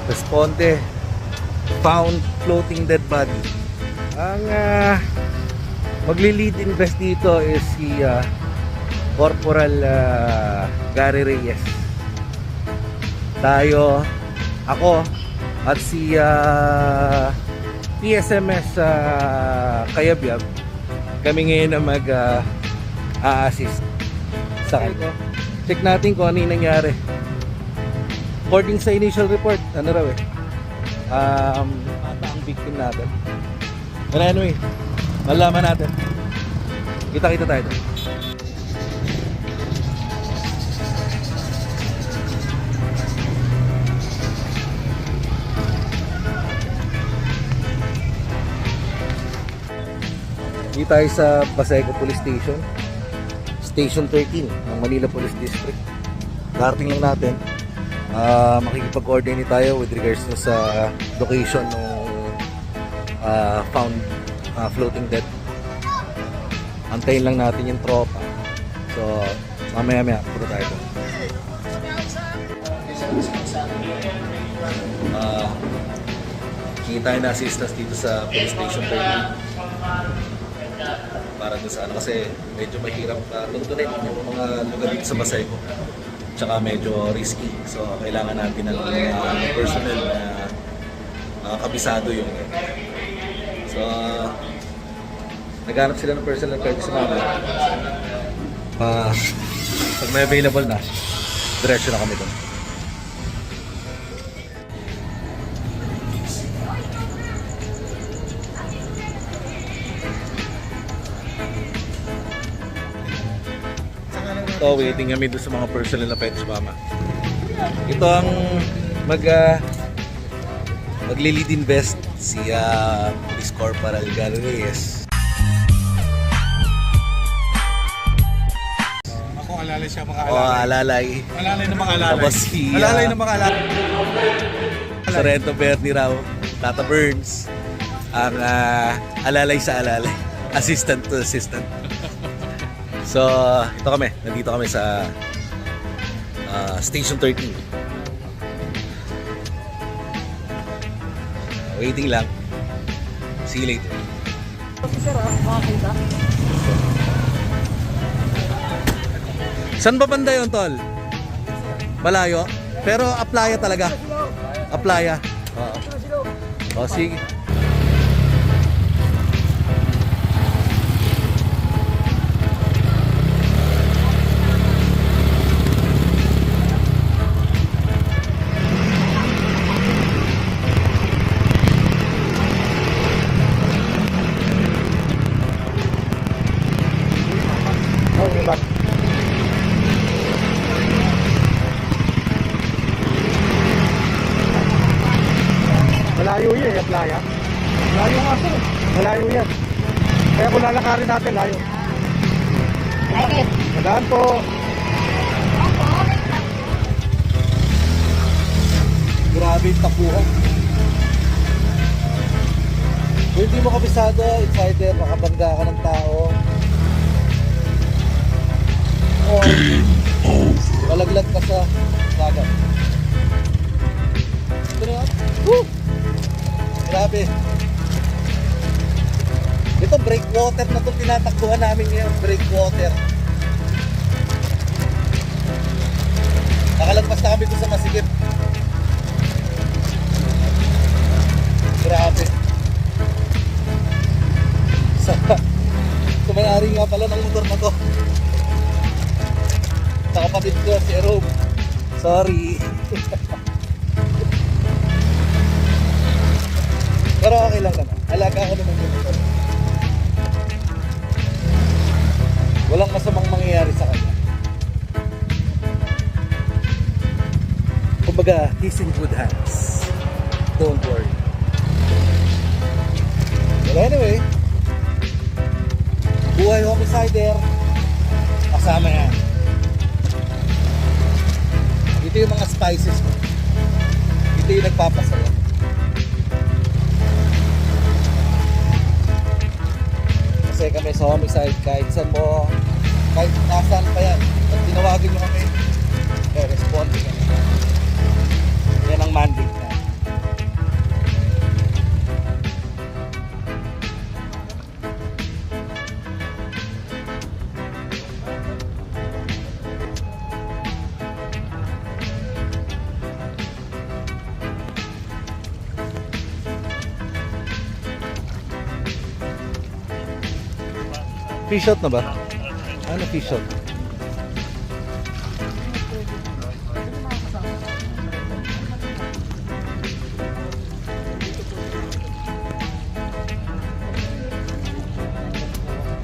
Responde found floating dead body. Ang magli-lead invest dito is si Corporal Gary Reyes. Tayo, ako at si PSMS Kayabyab, kami ngayon na mag-assist sa kanya. Check natin kung ano yung nangyari. According sa initial report, ano raw ata ang victim natin. But anyway, malaman natin. Kita-kita tayo doon. Dito tayo sa Paseco Police Station, Station 13 ng Manila Police District. Darating lang natin. Makikipag-coordinate tayo with regards to sa location ng found floating dead. Antayin lang natin yung tropa. So mamaya punta tayo doon. Hingi tayo na assistance dito sa Police Station 13 para doon sa ano, kasi medyo mahirap tuntunin yung mga lugar dito sa Paseco. Tsaka medyo risky. So kailangan natin ng personnel na kabisado yung so naghanap sila ng personnel pwede sumama. Pag may available na, diretso na kami doon. So waiting kami doon sa mga personnel na pwede sumama. Ito ang magli-lead invest si Police Corporal Gary Reyes. Ako alalay siya, mga alalay. Alalay. Alalay ng mga alalay. Tapos si alalay ng mga alalay. Sorrento Bernie raw, Tata Burns, ang alalay sa alalay. Assistant to assistant. So, nandito kami sa Station 13. Waiting lang. See you later. Makakita. Saan ba banda yun, tol? Malayo? Pero aplaya talaga. Aplaya. Oo. O, sige. Malayo yan, yung playa. Malayo nga sir. Malayo yan. Kaya kung lalakarin natin, layo. Madaan po. Grabe yung tapuhan. Kung hindi mo kabisado, insider, makabangga ka ng tao. O malaglag ka sa dagat. Ito na yan. Woo! Grabe. Ito breakwater na ito tinatakbuhan namin ngayon. Breakwater. Nakalagpas na kami ito sa masikip. Grabe. So may-ari nga pala ng motor na to. Sa kapatid ko, si Rome. Sorry. Pero okay lang naman. Alaga ako naman yung motor. Walang masamang mangyayari sa kanya. Kumbaga, he's in good hands. Don't worry. Well, anyway, buhay homicider, kasama yan. Ito yung mga spices mo. Ito yung nagpapasaya. Kasi kami sa homicide, kahit saan mo, kahit nasaan pa yan, pag tinawagin nyo kami, respond kami. Yan ang mandate na. Fish out na ba? Ano fish out?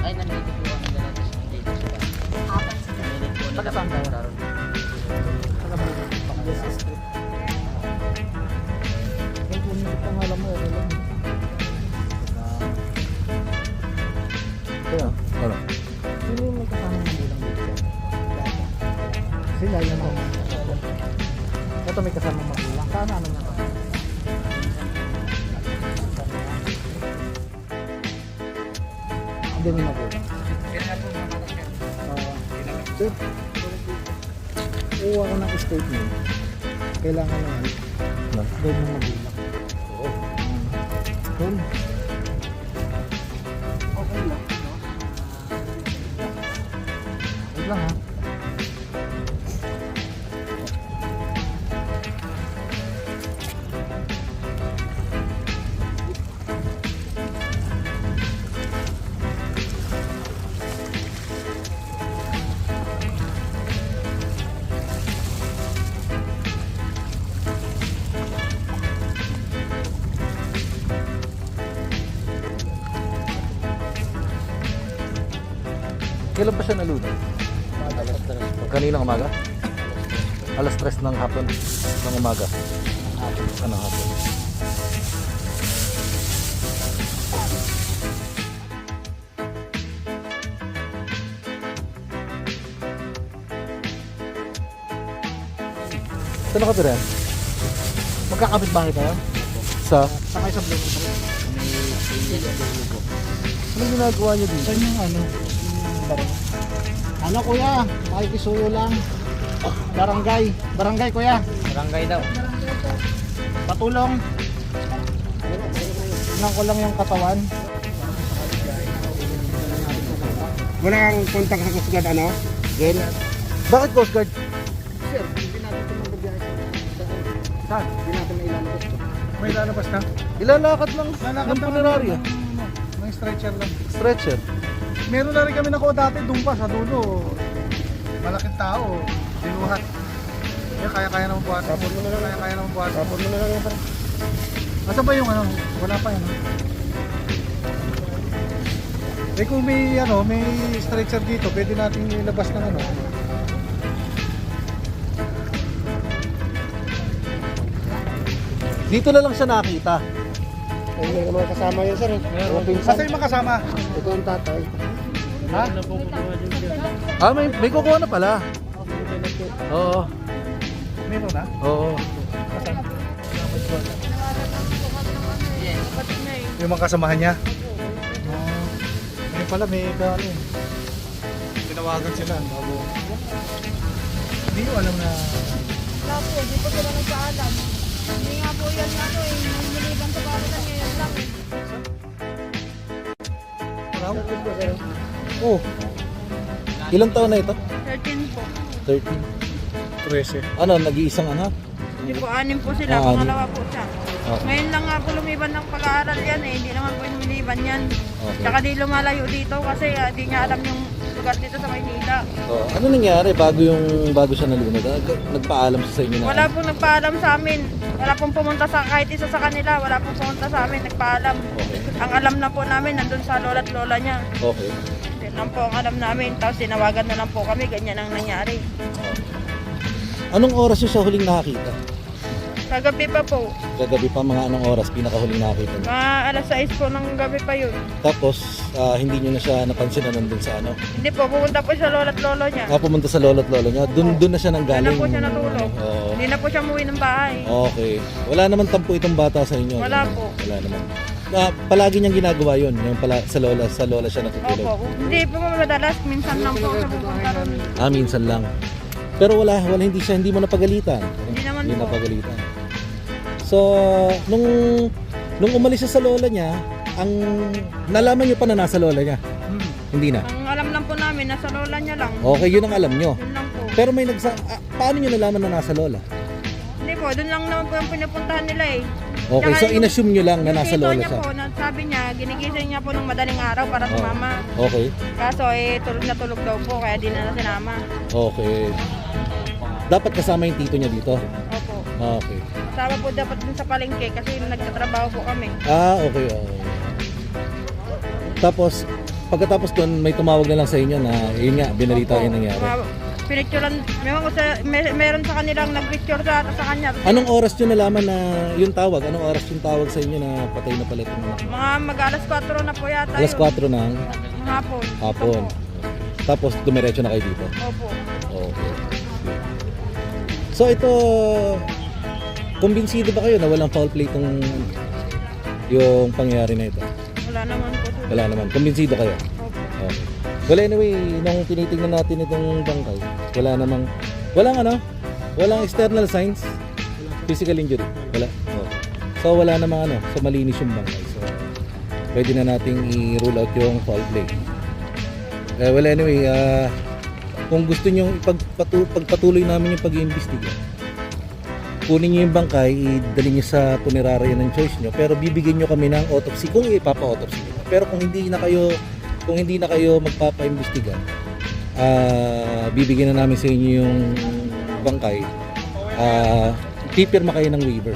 Ay, nandito po ang dalatas. Nandito sila. Taga saan tayo naroon? Taga Bukas Street. Ay, kung hindi pa nga alam mo, alam mo. Kaya, ano? Sino yung may kasama ng bilang dito? Sila yung mga. Ito may kasama magulang. Saan ano na? Hindi may magulang. Sir, uwa ko ng statement. Kailangan na No? doon yung magulang. Doon. Okay lang. Wait lang ha. Kailan pa siya nalunod? Kaninang umaga? Alas 3 ng hapon. Ng umaga. Ano hapon? Saan ka rin? Magkakabit ba kita? Sa? Sakay sa Blooming Street. Ano ginagawa niyo dito? Saan yung ano? Yung barangay? Ano kuya? Makikisuyo lang. Barangay. Barangay kuya. Barangay daw. Patulong. Tingnan ko lang yung katawan. Wala kang kontak sa Coast Guard, ano? Gen? Bakit Coast Guard? Sir, hindi natin ito magbibiyahe sa saan? Hindi natin na ilalabas ito. May lalabas na? Ilalakad lang ng punerarya. May stretcher lang. Stretcher. Meron na rin kami nakuha dati doon pa sa dulo. Malaking tao. Binuhat. Kaya naman buhat. Tapos mo na lang. Kaya naman buhat. Tapos mo na lang yan. Asa ba yung ano? Wala pa yan. Eh kung may ano, may stretcher dito, pwede natin ilabas ng ano. Dito na lang siya nakita. May mga kasama yun sir. Basta yung makasama. Ito ang tatay. Ha? Ah, may kukuha na pala. Oo. Meron na? Oo. Yung mga kasamahan niya? Ngayon pala may ano eh. Tinawagan sila. Bago. Hindi ko alam na Wala po, hindi po sila nagpaalam. Hindi nga po yan ano eh, nagmiliban sa baralan ngayon lang eh. Oh. Ilang taon na ito? 13 po. 13. 13. Ano, nag-iisang anak? Hindi po, 6 po sila, Ah, anim. pangalawa po siya. Okay. Ngayon lang nga po lumiban ng pag-aaral yan eh, hindi naman po lumiliban yan. Okay. Tsaka di lumalayo dito kasi di niya alam yung lugar dito sa Maynila. Oh, ano nangyari bago siya nalunod? Nagpaalam siya sa inyo na? Wala pong nagpaalam sa amin. Wala pong pumunta sa kahit isa sa kanila, wala pong pumunta sa amin, nagpaalam. Okay. Ang alam na po namin, nandun sa lola't lola niya. Okay. Yan lang po ang alam namin. Tapos tinawagan na lang po kami, ganyan ang nangyari. Anong oras yung siya huling nakakita? Kagabi pa po. Kagabi pa, mga anong oras pinakahuling nakakita niyo? Mga alas 6 po ng gabi pa yun. Tapos, hindi niyo na siya napansin na nandun sa ano? Hindi po, pumunta po sa lola't lolo niya. Pumunta sa lolo't lolo niya. Doon na siya nanggaling. Doon na po siya natulog. Oo. Hindi na po siya umuwi ng bahay. Okay. Wala naman tampo itong bata sa inyo. Wala ano? po. Wala naman. Palagi niyang ginagawa yun. Yung sa lola siya natutulog. Opo. Hindi po madalas, minsan lang po siya pupunta ron. Minsan lang. Pero wala hindi mo napagalitan. Hindi naman po. napagalitan. So, nung umalis siya sa lola niya, ang nalaman niyo pa na nasa lola niya. Hindi na. Ang alam lang po namin, nasa lola niya lang. Okay, yun ang alam niyo. Yun lang po. Pero may paano niyo nalaman na nasa lola? Hindi po, doon lang naman po yung pinupuntahan nila eh. Okay, Tsaka so yung- inassume nyo lang na yung nasa tito lola niya siya. po, sabi niya, ginigising niya po nung madaling araw para sumama. Okay. Kaso tulog na tulog daw po, kaya di na sinama. Okay. Dapat kasama yung tito niya dito. Opo. Okay. Kasama po dapat din sa palengke kasi nagtatrabaho po kami. Okay. Tapos, pagkatapos doon, may tumawag na lang sa inyo na, yun nga, binalita yung nangyari. Pinicturean, meron sa kanilang nag-picture sa kanya. Anong oras nyo nalaman na yung tawag? Anong oras yung tawag sa inyo na patay na pala itong anak mo? Mga mag-alas 4 na po yata. Alas 4 ng Hapon. hapon. Tapos dumiretso na kayo dito. Opo. Okay. So ito, kumbinsido ba kayo na walang foul play yung pangyayari na ito? Wala naman po. Wala naman. Kumbinsido kayo? Opo. Okay. Well anyway, nung tinitingnan natin itong bangkay, walang external signs, physical injury, wala. Okay. So wala namang so malinis yung bangkay. So pwede na nating i-rule out yung foul play. Well anyway, kung gusto niyo pagpatuloy namin yung pag-iimbestiga, kunin niyo yung bangkay, idali niyo sa punerarya ng choice niyo, pero bibigyan niyo kami ng autopsy kung ipapa-autopsy niyo. Pero kung hindi na kayo magpapa-imbestiga, bibigyan na namin sa inyo yung bangkay. Pipirma kayo ng waiver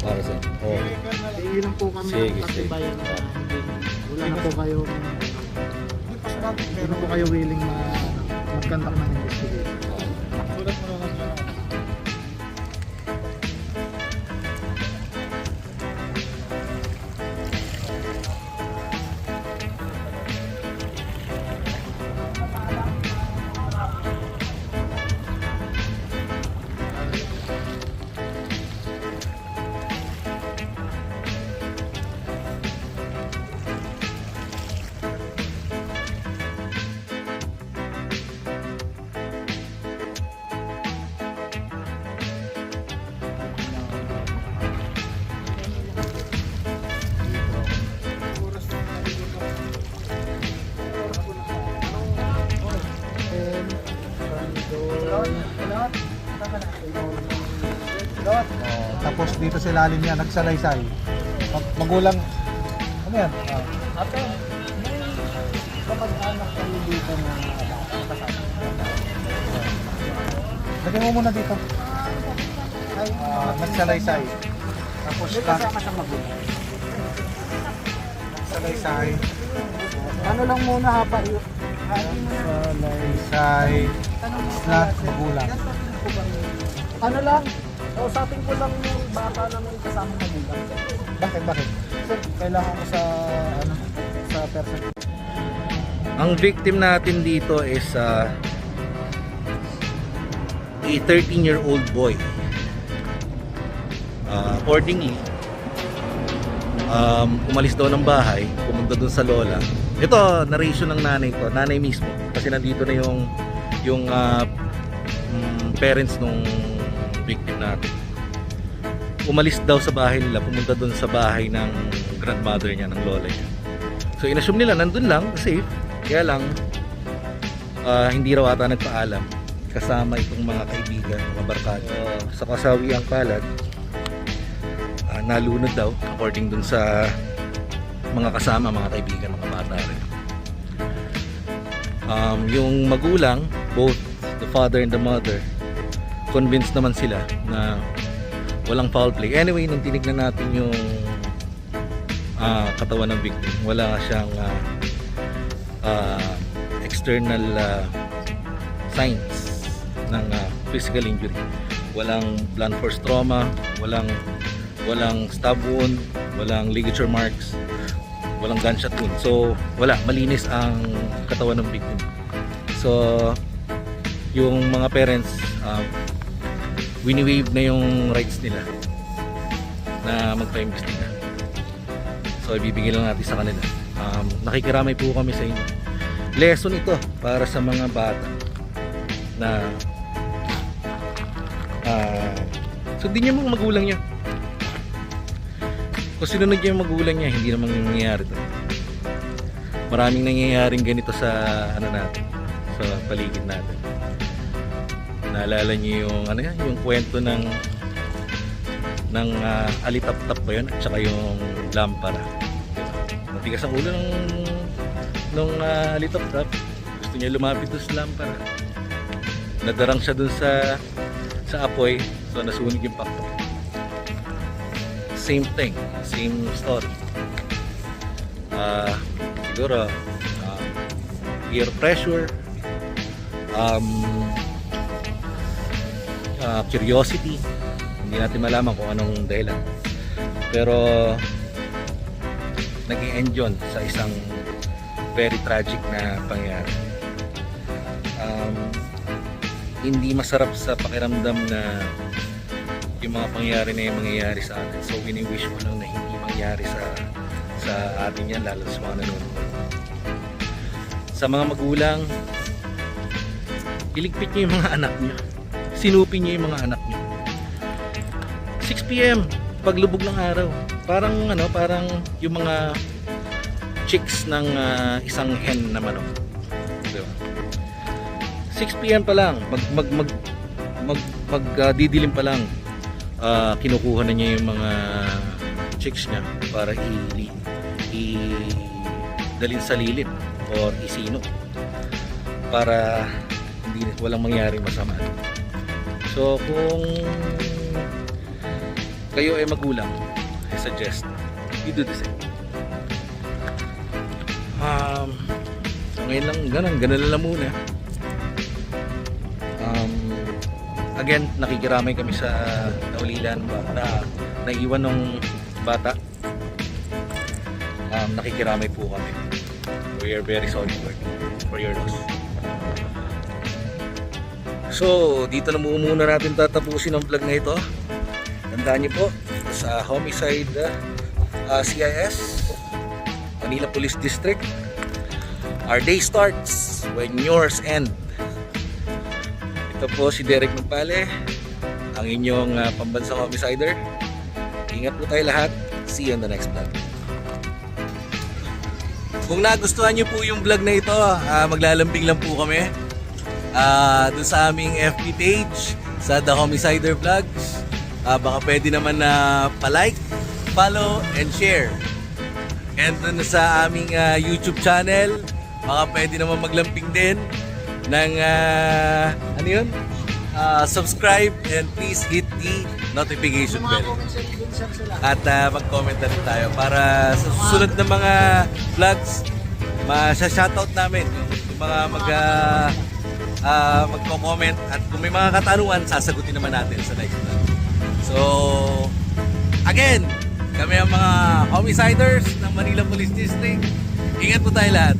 para sa okay. Hindi lang po kami Sige, katibayan na wala na po kayo hindi na po kayo willing mag-conduct ng investigation. Sulat mo naman yun. Tapos dito sa ilalim niya, nagsalaysay. Magulang, ano yan? Ate, may kapag-anak kayo dito na kasama. Lagyan mo muna dito. Ay, Nagsalaysay. Tapos may kasama sa magulang. nagsalaysay. Ano lang muna hapa yun? Nagsalaysay na magulang. Ano lang? Kausapin ko lang yung bata na may kasama magulang. Bakit? Sir, kailangan ko sa sa person. Ang victim natin dito is a 13-year-old boy. Accordingly, umalis daw ng bahay, pumunta dun sa lola. Ito, narration ng nanay mismo. Kasi nandito na yung parents nung victim natin. Umalis daw sa bahay nila, pumunta dun sa bahay ng grandmother niya, ng lola niya. So inassume nila nandun lang, safe. Kaya lang, hindi raw ata nagpaalam kasama itong mga kaibigan, mga barkada. Sa kasawiang palad, nalunod daw according dun sa mga kasama, mga kaibigan, mga bata rin. Yung magulang, both the father and the mother, convinced naman sila na walang foul play. Anyway, nung tinignan natin yung katawan ng victim, wala siyang external signs ng physical injury. Walang blunt force trauma, walang stab wound, walang ligature marks, walang gunshot wound. So, wala, malinis ang katawan ng victim. So, yung mga parents, wini-waive na yung rights nila na magpa-imbestiga. So, ibibigay lang natin sa kanila. Nakikiramay po kami sa inyo. Lesson ito para sa mga bata na sundin niyo mga magulang niyo. Kung sinunod niyo yung magulang niya, hindi naman nangyayari ito. Maraming nangyayaring ganito sa natin, sa paligid natin. Naalala niyo yung yung kwento ng ng alitap-tap ba yun? At saka yung lampara. Matigas ang ulo nung alitap-tap. Gusto niya lumapit doon sa lampara. Nadarang siya doon sa apoy. So nasunog yung pakpak. Same thing. Same story. Siguro peer pressure, curiosity. Hindi natin malaman kung anong dahilan, pero naging end yun sa isang very tragic na pangyayari. Hindi masarap sa pakiramdam na yung mga pangyayari na yung mangyayari sa atin, so wini-wish ko lang na hindi mangyari sa atin yan, lalo sa mga nanonood. Sa mga magulang, iligpit niyo yung mga anak niyo, sinupin niyo yung mga anak niyo. 6 PM paglubog ng araw, parang yung mga chicks ng isang hen na manok, diba? 6 PM pa lang, didilim pa lang, kinukuha na niya yung mga chicks niya para dalhin sa lilim or isino para walang mangyaring masama. So kung kayo ay magulang, I suggest you do the same. Ngayon lang, ganun lang muna. Again, nakikiramay kami sa naulilan na naiwan ng bata. Nakikiramay po kami. We are very sorry for your loss. So, dito na muna natin tatapusin ang vlog na ito. Tandaan niyo po, sa Homicide CIS, Manila Police District, our day starts when yours end. Ito po si Derek Magpale, ang inyong pambansang homicider. Ingat po tayo lahat. See you on the next vlog. Kung nagustuhan nyo po yung vlog na ito, maglalambing lang po kami doon sa aming FB page, sa The Homicider Vlogs. Baka pwede naman na pa-like, follow, and share. And doon sa aming YouTube channel, baka pwede naman maglambing din ng subscribe, and please hit the notification bell. At mag-comment na rin tayo para sa susunod na mga vlogs, ma-shoutout namin yung mga magko-comment, at kung may mga katanungan, sasagutin naman natin sa next vlog. So, again, kami ang mga homiciders ng Manila Police District. Ingat po tayo lahat.